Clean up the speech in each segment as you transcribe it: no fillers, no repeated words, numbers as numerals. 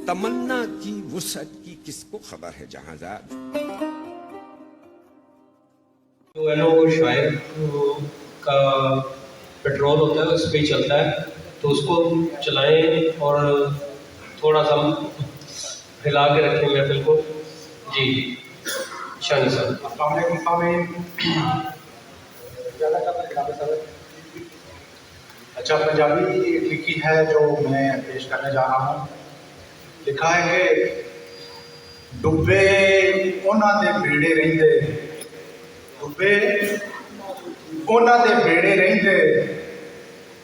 तमन्ना की वुसअत की किसको खबर है जहांजाद। जो है ना वो शायर का पेट्रोल होता है उस पर ही चलता है, तो उसको चलाएं और थोड़ा सा हिला के रखें महफिल को। जी शानी साहब। अच्छा, पंजाबी लिखी है जो मैं पेश करने जा रहा हूँ। लिखा है कि डुबे उन्हां दे बेड़े रहिंदे, डुबे उन्हां दे बेड़े रहिंदे,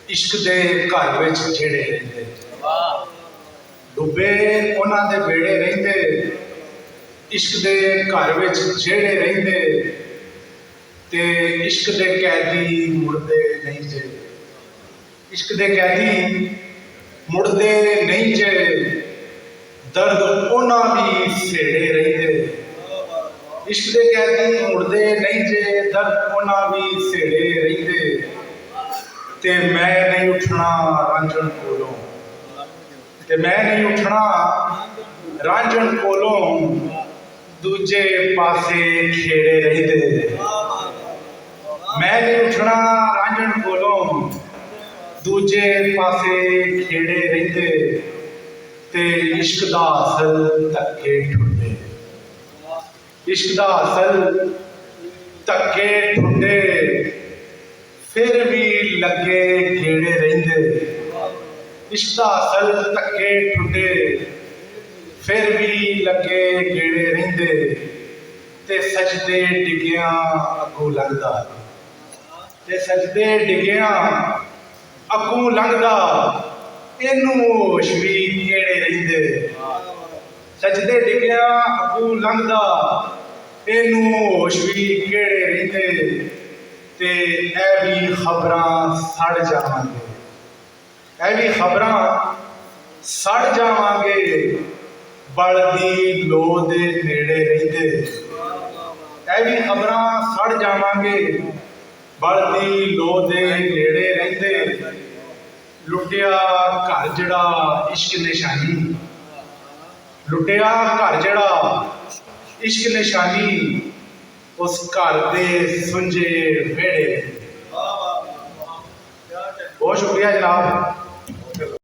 इश्क दे घर विच जेड़े रहिंदे। डुबे उन्हां दे बेड़े रहिंदे, इश्क दे घर विच जेड़े रहिंदे, ते इश्क दे कैदी मुड़दे नहीं जे। इश्क दे कैदी मुड़दे नहीं जे, दर्द उन्हां भी सेड़े रहिंदे। इश्क दे कैदी मुड़दे नहीं जे, दर्द उन्हां भी सेड़े रहिंदे। ते मैं नहीं उठना रांझण कोलों, ते मैं नहीं उठना रांझण कोलों, दूजे पासे खेड़े रहिंदे। मैं नहीं उठना रांझण कोलों, दूजे पासे खेड़े रहिंदे, ते इश्क दा असल धक्के ठुंडे। इश्क दा असल धक्के ठुंडे, फिर भी लगे गेड़े रहिंदे। इश्क दा असल धक्के ठुंडे, फिर भी लगे गेड़े रहिंदे, ते सजदे डिग्गियां अगों लंघदा, ते सजदे डिग्गियां अगों लंघदा, इनू होश भी केड़े रहिंदे। सजदे डिग्गियां अगों लंघदा, इनू होश भी केड़े रहिंदे, ते ऐ भी खबरां सड़ जावांगे, ऐ भी खबरां सड़ जावांगे, बलदी लो दे नेड़े रहिंदे। ऐ भी खबरां सड़ जावांगे, बलदी लो दे नेड़े रहिंदे। लुटिया घर जड़ा इश्क निशानी, लुटिया घर जड़ा इश्क निशानी, उस घर दे सुंजे वेड़े। बहुत शुक्रिया जनाब।